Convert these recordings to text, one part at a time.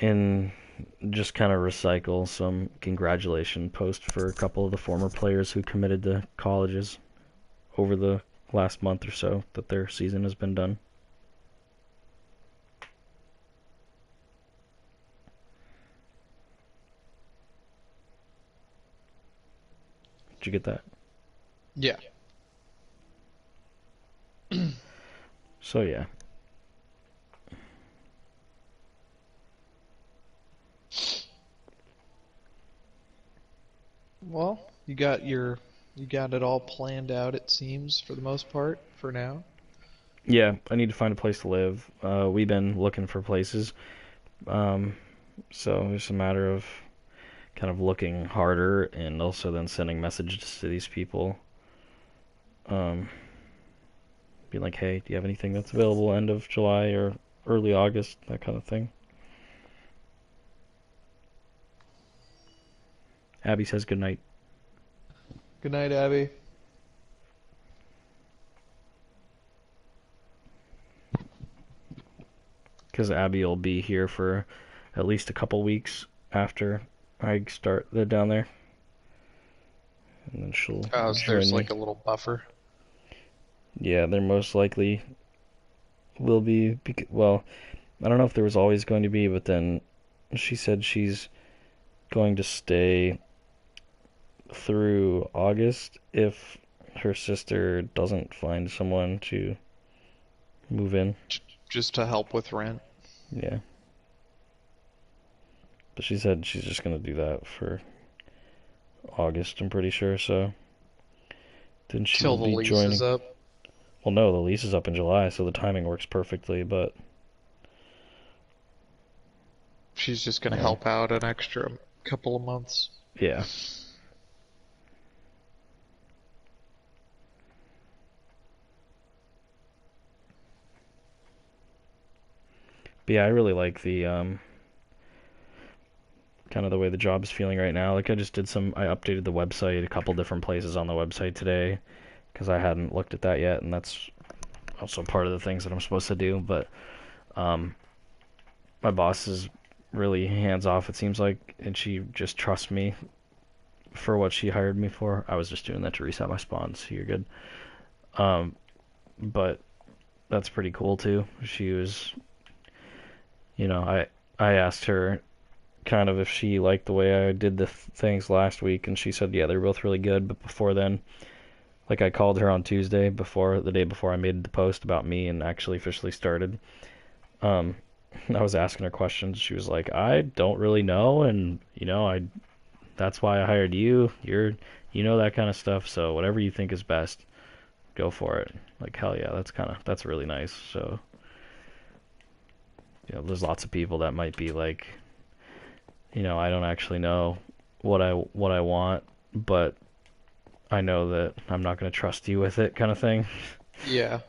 and just kind of recycle some congratulation posts for a couple of the former players who committed to colleges over the last month or so that their season has been done. Did you get that? Yeah. So yeah. Well, you got it all planned out, it seems, for the most part, for now. Yeah, I need to find a place to live. We've been looking for places. Um, so it's a matter of kind of looking harder and also then sending messages to these people. Um, being like, hey, do you have anything that's available end of July or early August? That kind of thing. Abby says good night. Good night, Abby. Because Abby will be here for at least a couple weeks after I start down there. And then she'll Oh, so join there's me. like a little buffer. Yeah, there most likely will be. Well, I don't know if there was always going to be, but then she said she's going to stay through August if her sister doesn't find someone to move in. Just to help with rent. Yeah. But she said she's just going to do that for August, I'm pretty sure, so then she will Till the be lease is joining. up. Well, no, the lease is up in July, so the timing works perfectly, but She's just gonna yeah. help out an extra couple of months. Yeah. But yeah, I really like the kind of the way the job is feeling right now. Like I updated the website, a couple different places on the website today because I hadn't looked at that yet, and that's also part of the things that I'm supposed to do. But um, my boss is really hands off, it seems like, and she just trusts me for what she hired me for. I was just doing that to reset my spawns. So you're good. Um, but that's pretty cool too. She was, I asked her kind of if she liked the way I did the things last week, and she said yeah, they're both really good. But before then, like I called her on Tuesday before the day before I made the post about me and actually officially started. Um, I was asking her questions. She was like, I don't really know, and I that's why I hired you. You know that kind of stuff. So whatever you think is best, go for it. Like hell yeah, that's really nice. So there's lots of people that might be like, I don't actually know what I want, but I know that I'm not going to trust you with it, kind of thing. Yeah.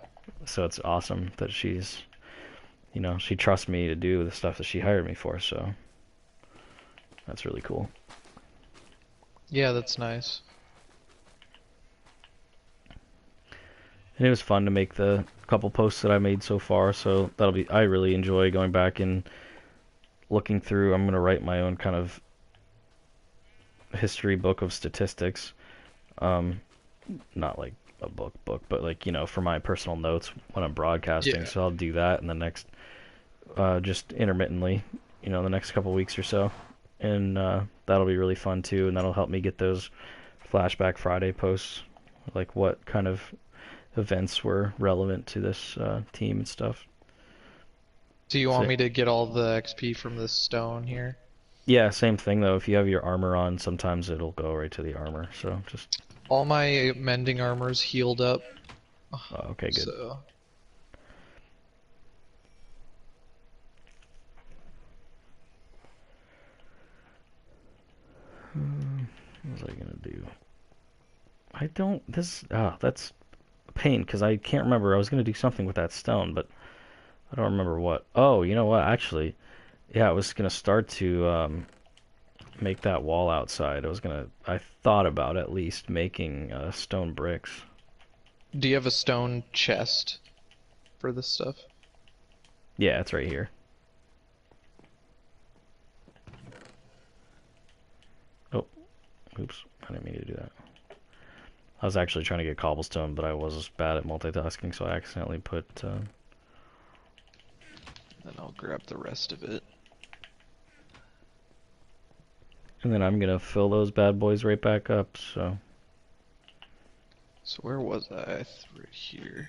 So it's awesome that she trusts me to do the stuff that she hired me for. So that's really cool. Yeah, that's nice. And it was fun to make the couple posts that I made so far. So I really enjoy going back and looking through. I'm going to write my own kind of history book of statistics. Um, Not like a book, but like, for my personal notes when I'm broadcasting. Yeah. So I'll do that in the next, just intermittently, the next couple weeks or so. And that'll be really fun too. And that'll help me get those Flashback Friday posts, like what kind of events were relevant to this team and stuff. Do you So want me to get all the XP from this stone here? yeah, same thing though. If you have your armor on, sometimes it'll go right to the armor. So just All my mending armor's healed up, okay, good. so What was I gonna do? I don't. That's a pain because I can't remember. I was gonna do something with that stone, but I don't remember what. Oh, you know what? Actually, yeah, I was gonna start to make that wall outside. I thought about at least making stone bricks. do you have a stone chest for this stuff? Yeah, it's right here. I didn't mean to do that. I was actually trying to get cobblestone, but I was bad at multitasking, so I accidentally put... Then I'll grab the rest of it. And then I'm gonna fill those bad boys right back up, so... So where was I? Right here.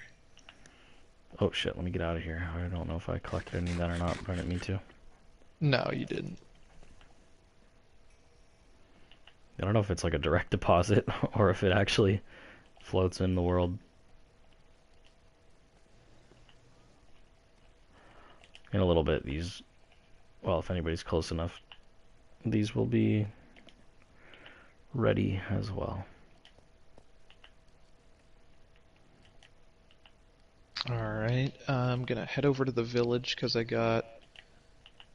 Oh shit, let me get out of here. I don't know if I collected any of that or not, but I didn't mean to. No, you didn't. I don't know if it's like a direct deposit or if it actually floats in the world. In a little bit, these... Well, if anybody's close enough, these will be ready as well. Alright, I'm gonna head over to the village because I got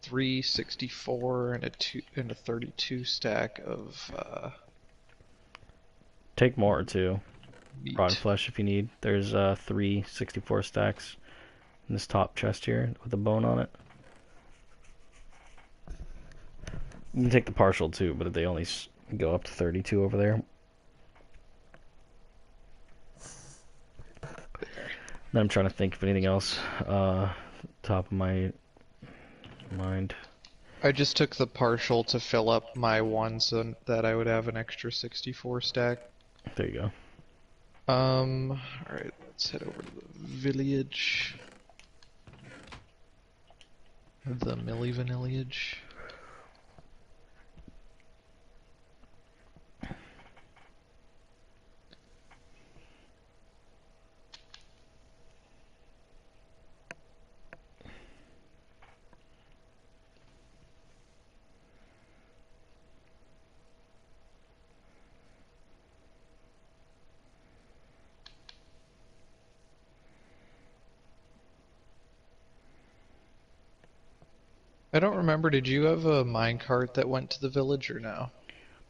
364 and a 32 stack of Take more too. meat. Rotten flesh if you need. There's 364 stacks in this top chest here with a bone on it. You can take the partial too, but they only go up to 32 over there. Then I'm trying to think of anything else. Top of my mind. I just took the partial to fill up my one so that I would have an extra 64 stack. There you go. Alright, let's head over to the village. The Millie Vanillage. I don't remember, did you have a minecart that went to the village or no?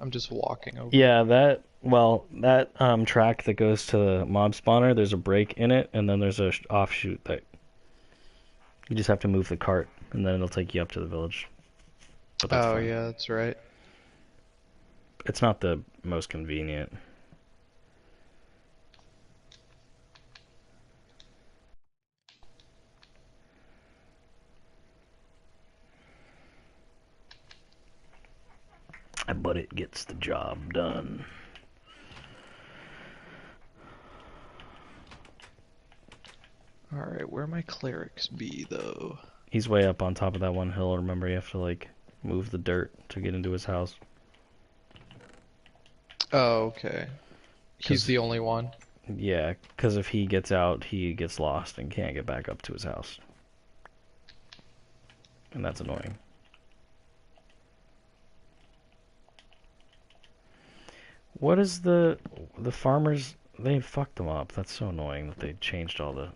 I'm just walking over. Yeah, that track that goes to the mob spawner, there's a break in it, and then there's a offshoot that you just have to move the cart, and then it'll take you up to the village. But that's fine. Yeah, that's right. It's not the most convenient. But it gets the job done. Alright, where my clerics be, though? He's way up on top of that one hill. Remember, you have to, like, move the dirt to get into his house. Oh, okay. He's the only one? Yeah, because if he gets out, he gets lost and can't get back up to his house. And that's annoying. What is the farmers? They fucked them up. That's so annoying that they changed all the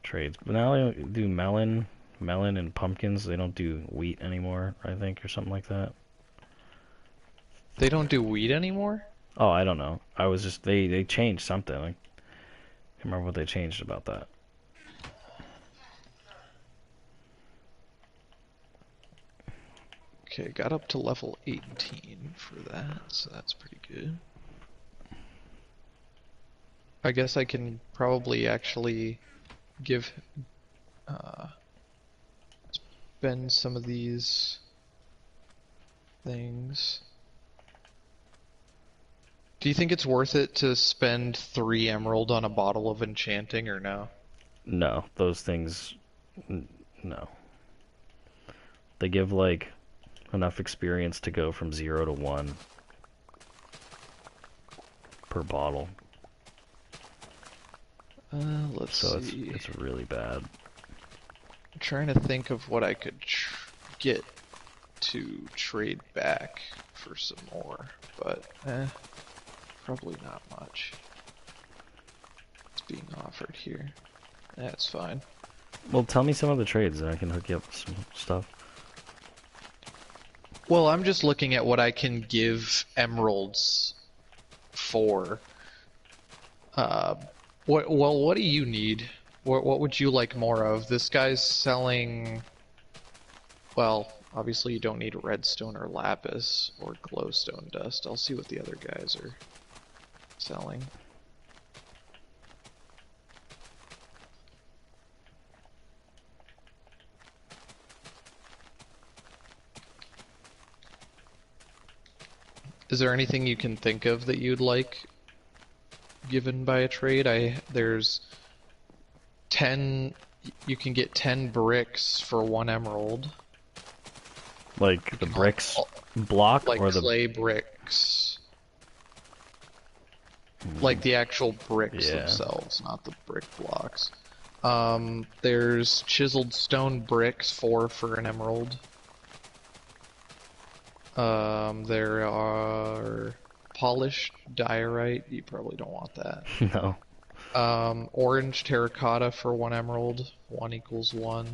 trades. But now they do melon and pumpkins. They don't do wheat anymore, I think, or something like that. They don't do wheat anymore? Oh, I don't know. I was just they changed something. I can't remember what they changed about that. Okay, got up to level 18 for that, so that's pretty good. I guess I can probably actually give, spend some of these things. Do you think it's worth it to spend 3 emerald on a bottle of enchanting, or no? No, those things, no. They give, like, enough experience to go from 0 to 1 per bottle. Let's so see. it's really bad. I'm trying to think of what I could get to trade back for some more, but probably not much. It's being offered here. That's fine. Well, tell me some of the trades and I can hook you up with some stuff. Well, I'm just looking at what I can give emeralds for. What do you need? What would you like more of? This guy's selling... Well, Obviously, you don't need redstone or lapis or glowstone dust. I'll see what the other guys are selling. Is there anything you can think of that you'd like given by a trade? There's 10, you can get 10 bricks for 1 emerald. Like the bricks al- block Like or the... clay bricks. Like the actual bricks Yeah. themselves, not the brick blocks. There's chiseled stone bricks, 4 for an emerald. There are polished diorite. You probably don't want that. No. Orange terracotta for 1 emerald. 1 equals 1.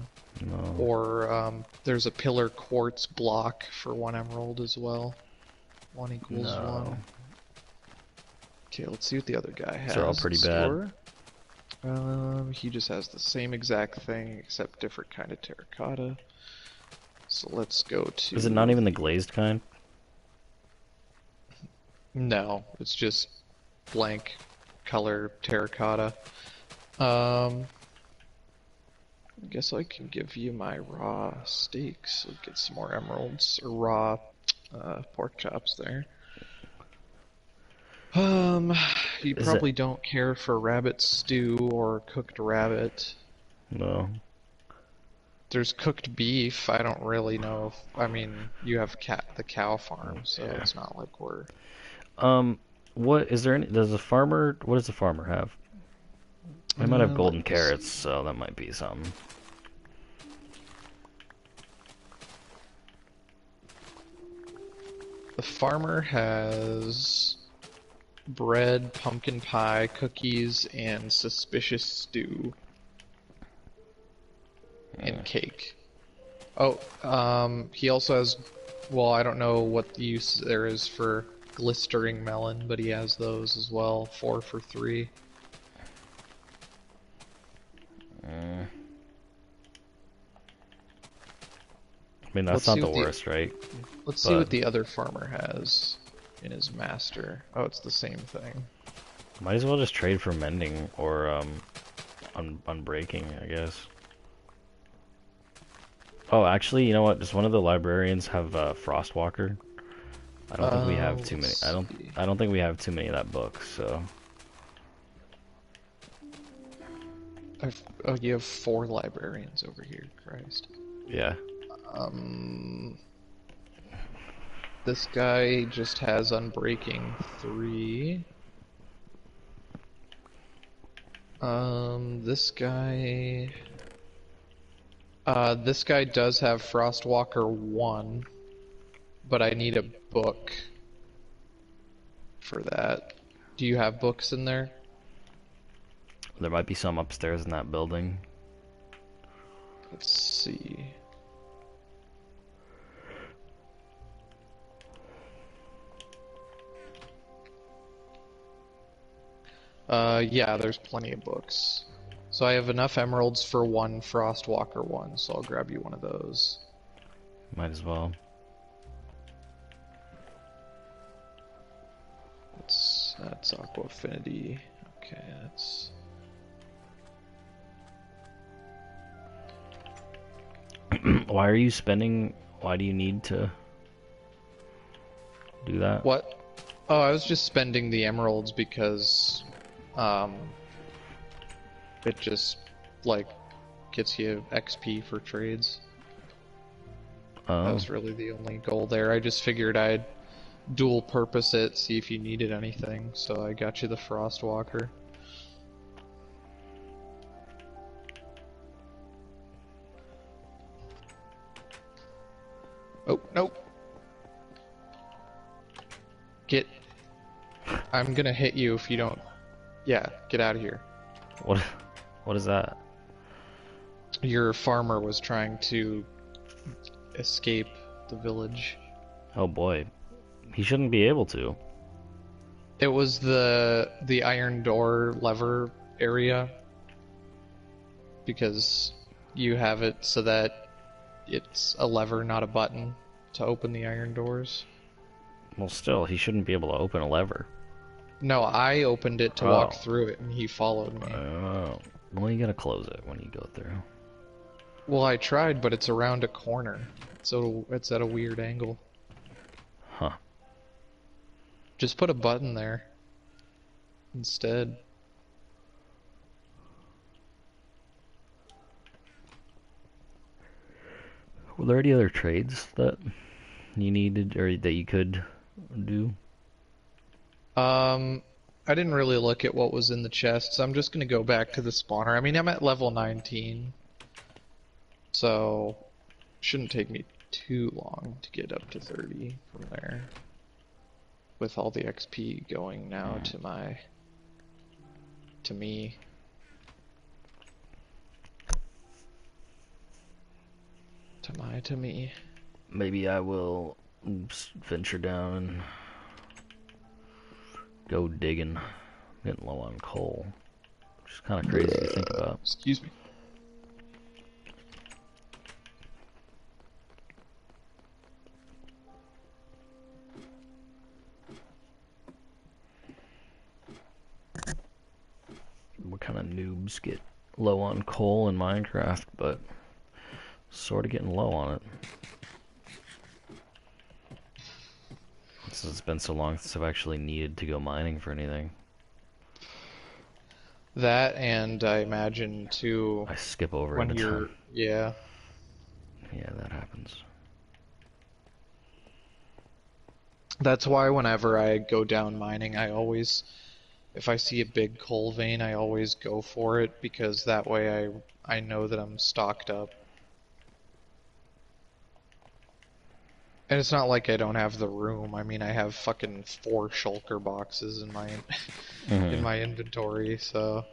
No. Or, there's a pillar quartz block for 1 emerald as well. 1 equals No. 1. Okay, let's see what the other guy has. They're all pretty bad. He just has the same exact thing except different kind of terracotta. So let's go to... Is it not even the glazed kind? No, it's just blank color terracotta. I guess I can give you my raw steaks. We'll get some more emeralds, or raw pork chops there. You probably don't care for rabbit stew or cooked rabbit. No. There's cooked beef. I don't really know if, I mean, you have the cow farm, so Yeah. it's not like we're... What is there any, does the farmer, what does the farmer have? They might have golden Let's carrots, see. so that might be something. The farmer has bread, pumpkin pie, cookies, and suspicious stew. And cake. Oh, he also has, well, I don't know what the use there is for glistering melon, but he has those as well. 4 for 3. I mean, that's Let's not see the what the- worst, right? Let's see what the other farmer has in his master. Oh, it's the same thing. Might as well just trade for mending or unbreaking, I guess. Oh, actually, you know what? Does one of the librarians have Frostwalker? I don't think we have too many. Let's see. I don't think we have too many of that book. So Oh, you have 4 librarians over here. Christ. yeah. This guy just has Unbreaking 3. This guy does have Frostwalker 1, but I need a book for that. Do you have books in there? There might be some upstairs in that building. Let's see. Yeah, there's plenty of books. So I have enough emeralds for 1 Frostwalker 1, so I'll grab you one of those. Might as well. That's Aqua Affinity. Okay, that's... Why are you spending? Why do you need to do that? What? Oh, I was just spending the emeralds because, it just, like, gets you XP for trades. That was really the only goal there. I just figured I'd dual purpose it, see if you needed anything, so I got you the Frostwalker. Oh, nope. Get... I'm gonna hit you if you don't... Yeah, get out of here. What is that? Your farmer was trying to escape the village. Oh boy, he shouldn't be able to. It was the iron door lever area, because you have it so that it's a lever, not a button, to open the iron doors. Well, still, he shouldn't be able to open a lever. No, I opened it to walk Oh. through it, and he followed me. Oh. Well, you gotta close it when you go through. Well, I tried, but it's around a corner, so it's at a weird angle. Huh. Just put a button there instead. Were there any other trades that you needed or that you could do? I didn't really look at what was in the chests. I'm just gonna go back to the spawner. I mean, I'm at level 19, so shouldn't take me too long to get up to 30 from there. With all the XP going now to me. To me. Maybe I will venture down and go digging. I'm getting low on coal, which is kind of crazy to think about. Excuse me. What kind of noobs get low on coal in Minecraft, but sort of getting low on it. Since it's been so long since I've actually needed to go mining for anything. That, and I imagine too, I skip over when it a you're, ton. yeah. Yeah, that happens. That's why whenever I go down mining, I always, if I see a big coal vein, I always go for it, because that way I know that I'm stocked up. And it's not like I don't have the room. I mean, I have fucking 4 shulker boxes in my in my inventory, so.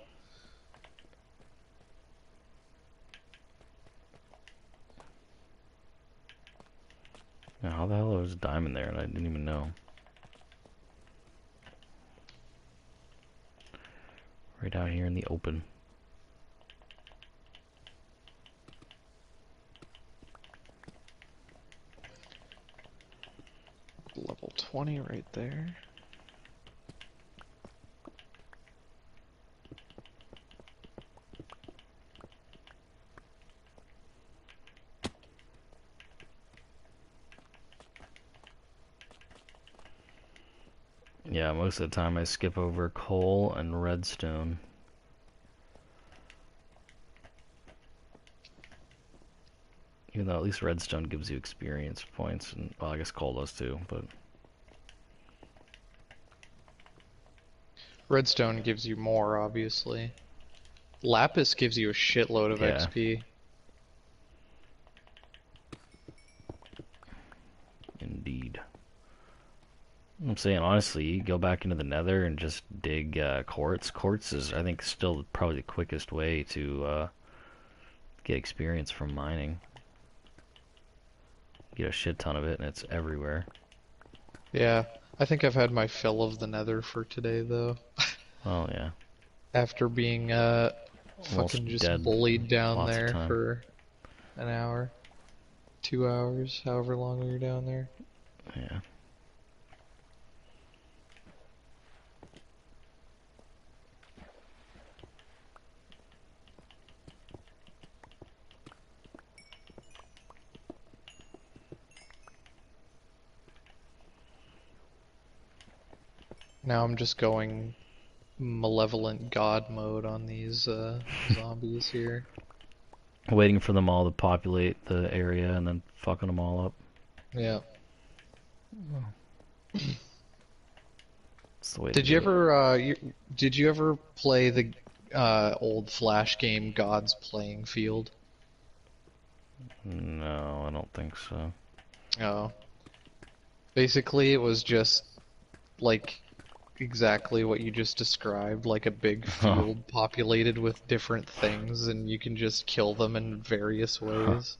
Yeah, how the hell was a diamond there and I didn't even know? Right out here in the open. Level 20 right there. Yeah, most of the time I skip over coal and redstone. Even though at least redstone gives you experience points, and well, I guess coal does too, but Redstone gives you more, obviously. Lapis gives you a shitload of yeah. XP. Indeed. I'm saying honestly, you go back into the nether and just dig quartz. Quartz is, I think, still probably the quickest way to get experience from mining. Get a shit ton of it, and it's everywhere. Yeah, I think I've had my fill of the nether for today, though. Oh yeah. After being Almost fucking just dead bullied down lots of there time. for an hour, 2 hours, however long we were down there. Yeah. Now I'm just going malevolent god mode on these zombies here. Waiting for them all to populate the area and then fucking them all up. Yeah. That's the way to Did you do it. ever did you ever play the old Flash game God's Playing Field? No, I don't think so. Oh. Basically, it was just like exactly what you just described, like a big Oh. field populated with different things, and you can just kill them in various ways.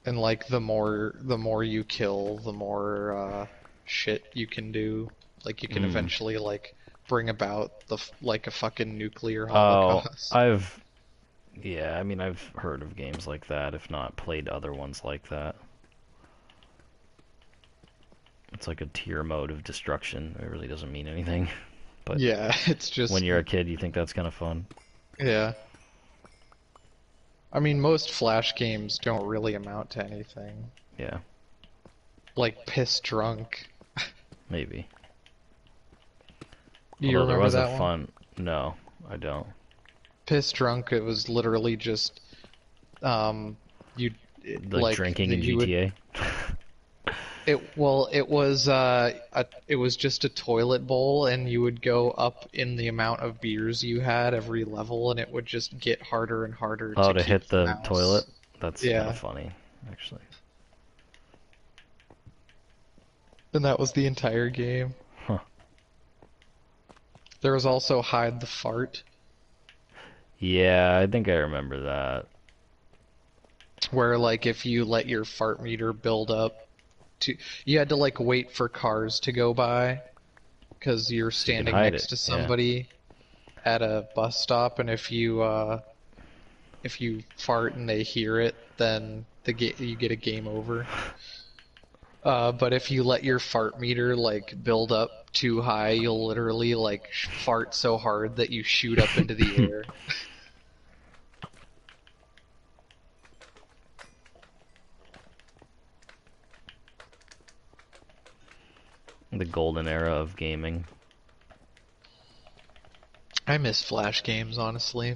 And like the more you kill, the more shit you can do. Like you can eventually like bring about like a fucking nuclear Oh, holocaust. yeah, I mean, I've heard of games like that, if not played other ones like that. It's like a tier mode of destruction. It really doesn't mean anything. But Yeah, it's when just you're a kid, you think that's kind of fun. yeah. I mean, most Flash games don't really amount to anything. Yeah, Like Piss Drunk. maybe. Do you Although there remember was a that one? fun... No, I don't. Piss Drunk, it was literally just um you Like drinking in you would GTA? it was just a toilet bowl and you would go up in the amount of beers you had every level and it would just get harder and harder Oh, to to keep hit the the toilet? mouse. That's kind of Yeah. funny, actually. And that was the entire game. Huh. There was also Hide the Fart, Yeah, I think I remember that. where like if you let your fart meter build up to you had to like wait for cars to go by because you're So you could standing hide it, next to yeah. somebody at a bus stop and if you fart and they hear it, then you get a game over. But if you let your fart meter like build up too high, you'll literally like fart so hard that you shoot up into the air. The golden era of gaming. I miss Flash games, honestly.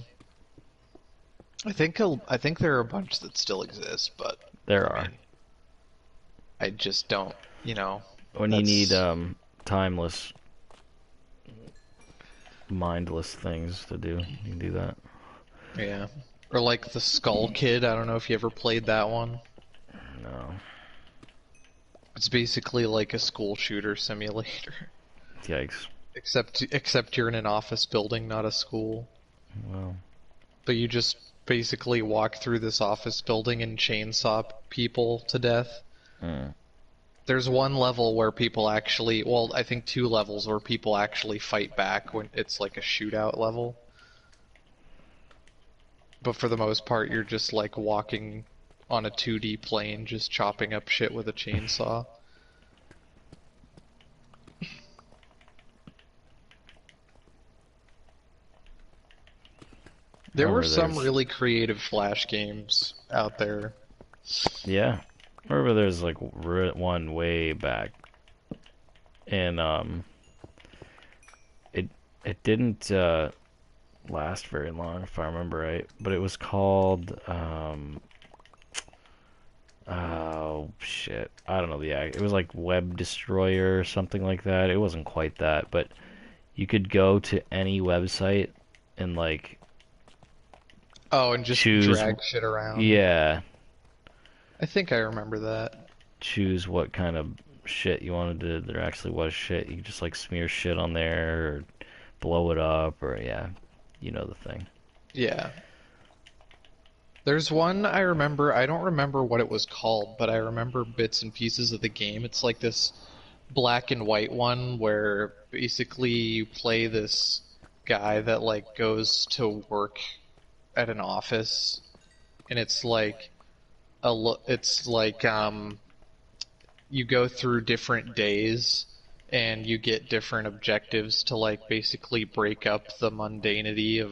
I think there are a bunch that still exist, but There I are. mean, I just don't, you know, When you need that's timeless, mindless things to do, you can do that. yeah. Or like the Skull Kid, I don't know if you ever played that one. No. It's basically like a school shooter simulator. Yikes. Except you're in an office building, not a school. Well, But you just basically walk through this office building and chainsaw people to death. hmm. There's one level where people actually, well, I think two levels where people actually fight back when it's like a shootout level. But for the most part, you're just like walking on a 2D plane, just chopping up shit with a chainsaw. There were Remember some there's... really creative Flash games out there. Yeah. Remember there's like one way back. And it it didn't last very long if I remember right, but it was called oh shit. I don't know the act. It was like Web Destroyer or something like that. It wasn't quite that, but you could go to any website and like Oh, and just choose, drag shit around. yeah, I think I remember that. choose what kind of shit you wanted to. There actually was shit. You could just like smear shit on there or blow it up or yeah, you know the thing. Yeah. There's one I remember, I don't remember what it was called, but I remember bits and pieces of the game. It's like this black and white one where basically you play this guy that like goes to work at an office and it's like it's like you go through different days and you get different objectives to like basically break up the mundanity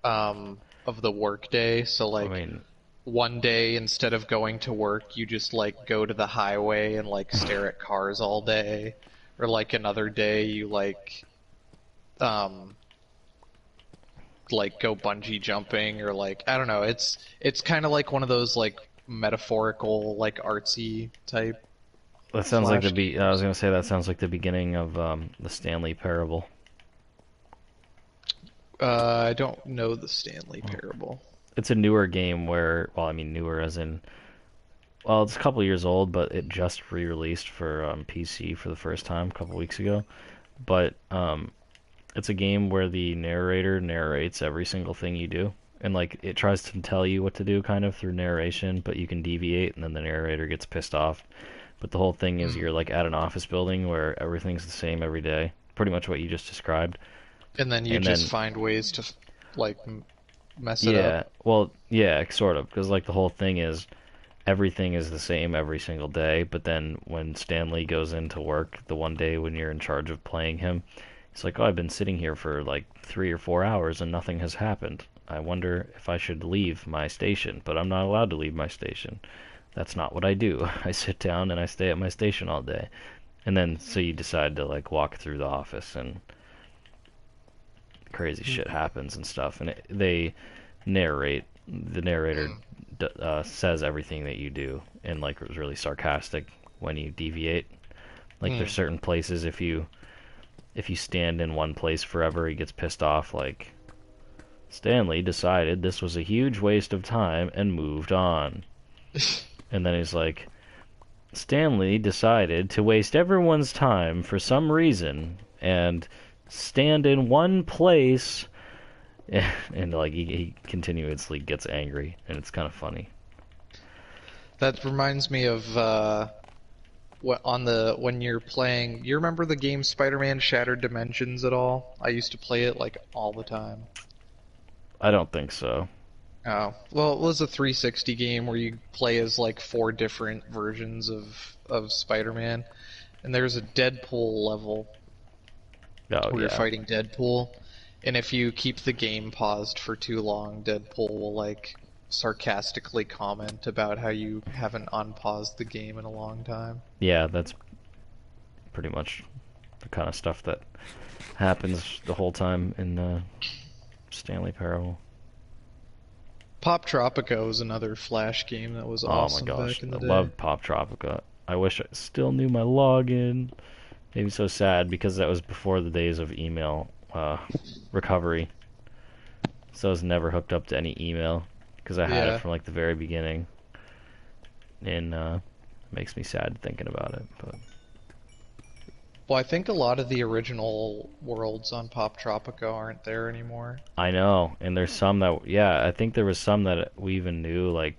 Mm. of the workday. So I like mean, one day instead of going to work, you just like go to the highway and like stare at cars all day. Or like another day you um like go bungee jumping or like I don't know, it's kind of like one of those like metaphorical like artsy type that sounds like flash I was games. gonna say that sounds like the beginning of the Stanley Parable. I don't know the Stanley Well, Parable. it's a newer game where, well, I mean newer as in, well, it's a couple years old, but it just re-released for PC for the first time a couple weeks ago. But it's a game where the narrator narrates every single thing you do, and like it tries to tell you what to do kind of through narration, but you can deviate, and then the narrator gets pissed off. But the whole thing is Hmm. you're like at an office building where everything's the same every day, pretty much what you just described. And then you And just then find ways to like mess it yeah, up. well, yeah, sort of, because like the whole thing is everything is the same every single day, but then when Stanley goes into work the one day when you're in charge of playing him, he's like, "Oh, I've been sitting here for like 3 or 4 hours and nothing has happened. I wonder if I should leave my station, but I'm not allowed to leave my station. That's not what I do. I sit down and I stay at my station all day." And then so you decide to like walk through the office and crazy shit happens and stuff, and they narrate. The narrator says everything that you do, and like it was really sarcastic when you deviate. Like there's Mm. certain places if you stand in one place forever, he gets pissed off. Like Stanley decided this was a huge waste of time and moved on. And then he's like, Stanley decided to waste everyone's time for some reason and stand in one place. And like he continuously gets angry, and it's kind of funny. That reminds me of what on the when you're playing. You remember the game Spider-Man Shattered Dimensions at all? I used to play it like all the time. I don't think so. Oh, well, it was a 360 game where you play as like four different versions of Spider-Man, and there's a Deadpool level Oh where you're yeah, fighting Deadpool, and if you keep the game paused for too long, Deadpool will like sarcastically comment about how you haven't unpaused the game in a long time. yeah. That's pretty much the kind of stuff that happens the whole time in Stanley Parable. Pop Tropico was another Flash game that was Oh my awesome gosh, back in I the day. loved Pop Tropica. I wish I still knew my login. Made me so sad because that was before the days of email recovery. So I was never hooked up to any email because I had it Yeah. from like the very beginning, and it makes me sad thinking about it. But Well, I think a lot of the original worlds on Pop Tropico aren't there anymore. I know, and there's some that yeah, I think there was some that we even knew like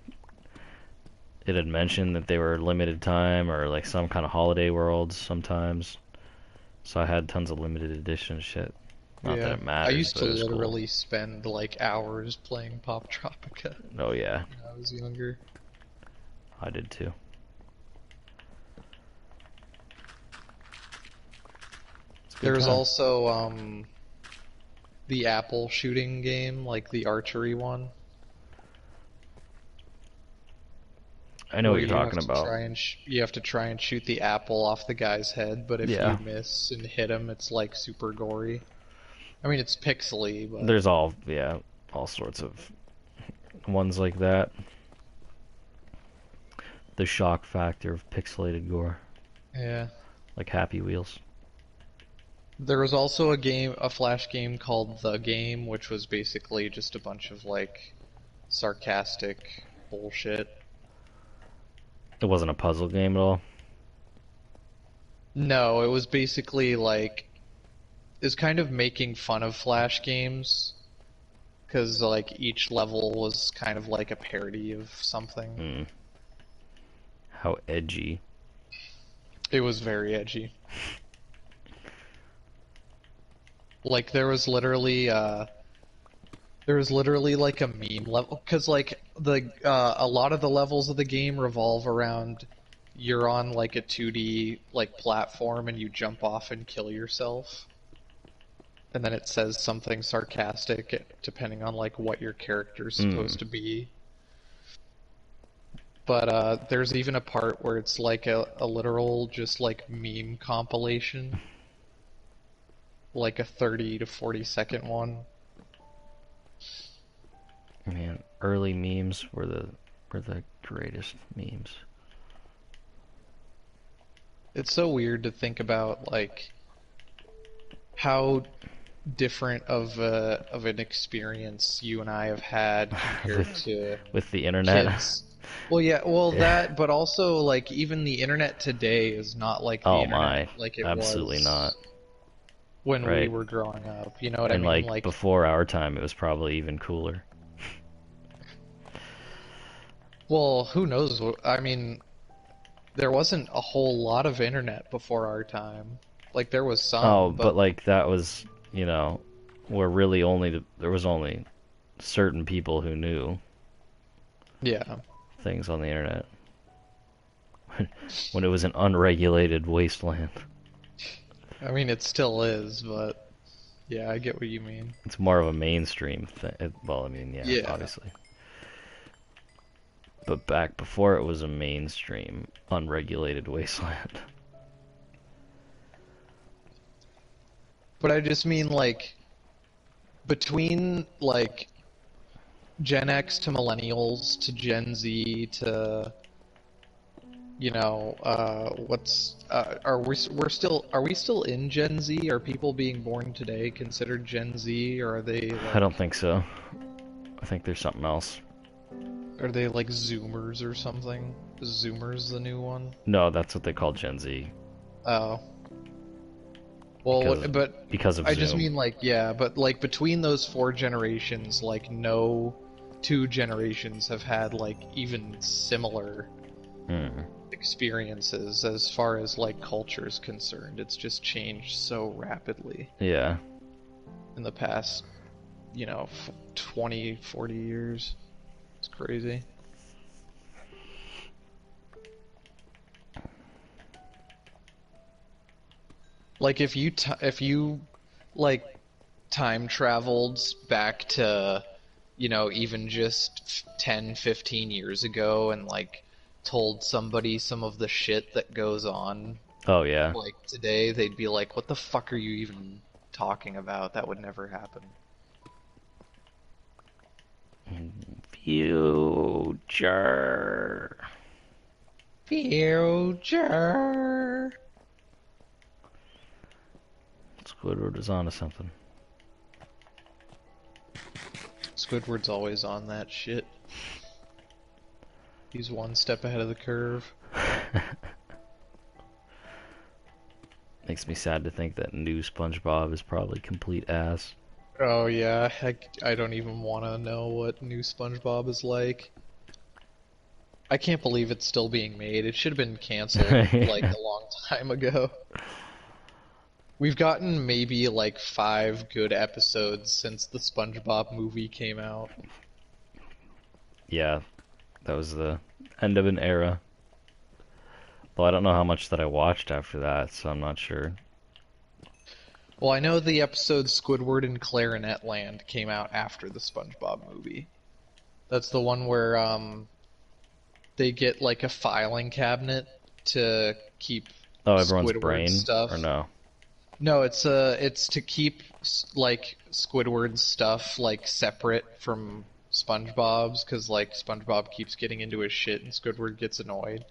it had mentioned that they were limited time or like some kind of holiday worlds sometimes. So I had tons of limited edition shit. Not that Yeah. it I matters, used but to it was cool. literally spend like hours playing Pop Tropica Oh yeah, when I was younger. I did too. It's a good There's time. also the apple shooting game, like the archery one, I know where what you're you have talking to about. you have to try and shoot the apple off the guy's head, but if you Yeah, miss and hit him, it's like super gory. I mean, it's pixely, but there's all sorts of ones like that. The shock factor of pixelated gore, yeah. like Happy Wheels. There was also a Flash game called The Game, which was basically just a bunch of like sarcastic bullshit. It wasn't a puzzle game at all. No, it was basically like is kind of making fun of Flash games because like each level was kind of like a parody of something. Hmm. How edgy. It was very edgy. Like there was literally like a meme level because like the a lot of the levels of the game revolve around you're on like a 2D like platform and you jump off and kill yourself. And then it says something sarcastic depending on like what your character's Hmm. supposed to be. But there's even a part where it's like a literal just like meme compilation, like a 30 to 40-second one. Man, early memes were the greatest memes. It's so weird to think about like how different of an experience you and I have had compared with to with the internet. kids. Well, yeah, well Yeah. that, but also like even the internet today is not like the Oh internet my, like it absolutely not. was when we Right. were growing up. You know what I And mean? like Like, before our time, it was probably even cooler. well, who knows? I mean, there wasn't a whole lot of internet before our time. Like there was Oh, some, but but like that was, you know, where really there was only certain people who knew yeah. things on the internet when it was an unregulated wasteland. I mean, it still is, but yeah, I get what you mean. It's more of a mainstream thing. Well, I mean, yeah, Yeah. obviously. But back before it was a mainstream, unregulated wasteland. But I just mean like between like Gen X to millennials to Gen Z to what's are we still in Gen Z? Are people being born today considered Gen Z, or I don't think so. I think there's something else. are they like Zoomers or something? Is Zoomers the new one? No, that's what they call Gen Z Oh. Well, because but because of I just Zoom. mean like yeah, but like between those four generations, like no two generations have had like even similar Hmm. experiences as far as like culture is concerned. It's just changed so rapidly Yeah. in the past, 20, 40 years. It's crazy. Like if you like time traveled back to, even just 10, 15 years ago and like told somebody some of the shit that goes on Oh yeah. like today, they'd be like, "What the fuck are you even talking about? That would never happen." Future. Future. Squidward is onto something. Squidward's always on that shit. He's one step ahead of the curve. Makes me sad to think that new SpongeBob is probably complete ass. Oh yeah, I don't even want to know what new SpongeBob is like. I can't believe it's still being made. It should have been canceled like a long time ago. We've gotten maybe like 5 good episodes since the SpongeBob movie came out. Yeah, that was the end of an era. Well, I don't know how much that I watched after that, so I'm not sure. Well, I know the episode Squidward and Clarinet Land came out after the SpongeBob movie. That's the one where they get like a filing cabinet to keep Oh, everyone's Squidward's brain? stuff. Or no? No, it's to keep like Squidward's stuff like separate from SpongeBob's because like SpongeBob keeps getting into his shit and Squidward gets annoyed.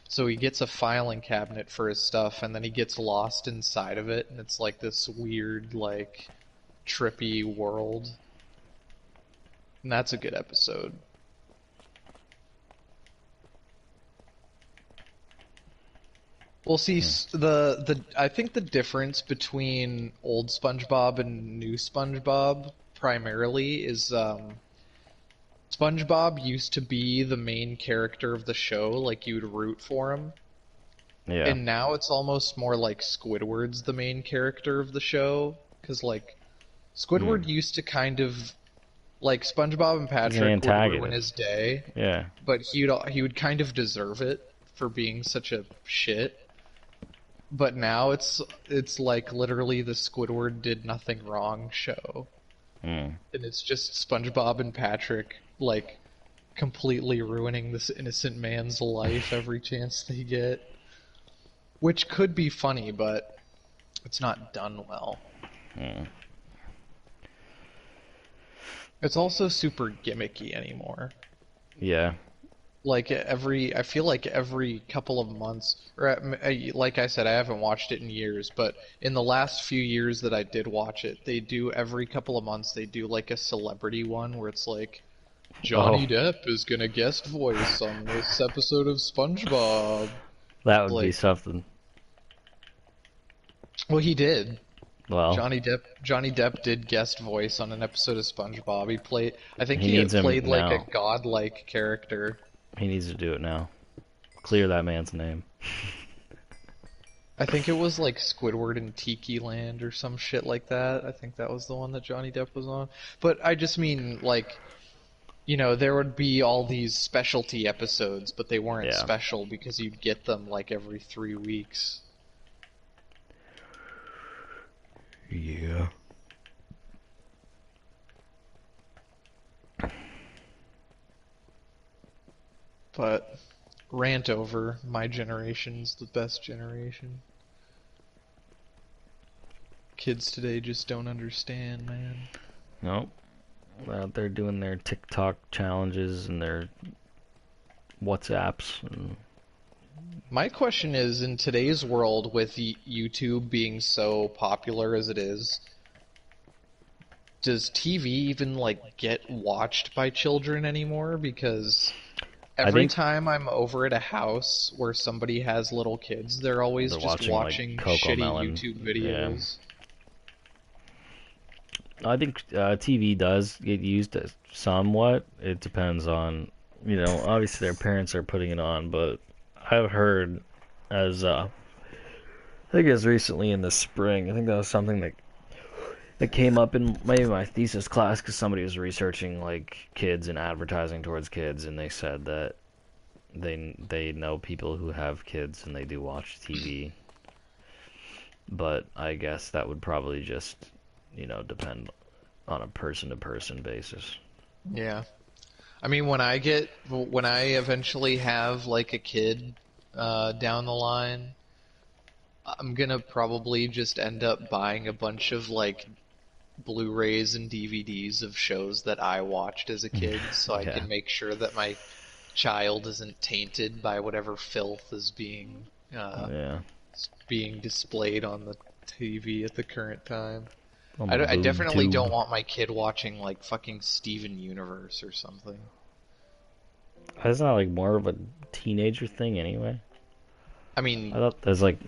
So he gets a filing cabinet for his stuff and then he gets lost inside of it and it's like this weird like trippy world. And that's a good episode. Well, see, the I think the difference between old SpongeBob and new SpongeBob primarily is SpongeBob used to be the main character of the show, like you'd root for him, Yeah. and now it's almost more like Squidward's the main character of the show, because like Squidward used to kind of like SpongeBob and He's an Patrick would ruin antagonist. his day, Yeah. but he would kind of deserve it for being such a shit. But now it's like literally the Squidward did nothing wrong show. Mm. And it's just SpongeBob and Patrick like completely ruining this innocent man's life every chance they get. Which could be funny, but it's not done well. Mm. It's also super gimmicky anymore. Yeah. I feel like every couple of months, or like I said, I haven't watched it in years, but in the last few years that I did watch it, they do every couple of months, they do like a celebrity one where it's like, Johnny Oh, Depp is gonna guest voice on this episode of SpongeBob. that would be Like, something. well, he did. Well, Johnny Depp did guest voice on an episode of SpongeBob. I think he he needs him played like now. a godlike character. He needs to do it now. Clear that man's name. I think it was like Squidward and Tiki Land or some shit like that. I think that was the one that Johnny Depp was on. But I just mean like, there would be all these specialty episodes, but they weren't Yeah. special because you'd get them like every 3 weeks. Yeah. But rant over, my generation's the best generation. Kids today just don't understand, man. Nope. Out there doing their TikTok challenges and their WhatsApps. And My question is, in today's world with YouTube being so popular as it is, does TV even like get watched by children anymore? Because I every think time I'm over at a house where somebody has little kids, they're always they're just watching like watching Coco shitty Melon. YouTube Yeah. videos. I think TV does get used somewhat. It depends on, obviously their parents are putting it on, but I've heard as I think it was recently in the spring. I think that was something that came up in maybe my thesis class because somebody was researching like kids and advertising towards kids, and they said that they know people who have kids and they do watch TV, but I guess that would probably just depend on a person to person basis. Yeah. I mean, when I eventually have like a kid down the line, I'm gonna probably just end up buying a bunch of like Blu-rays and DVDs of shows that I watched as a kid, so I Yeah, can make sure that my child isn't tainted by whatever filth is yeah. being displayed on the TV at the current time. On the I boob definitely don't tube. want my kid watching like fucking Steven Universe or something. Isn't that like more of a teenager thing anyway? I I mean, thought there's like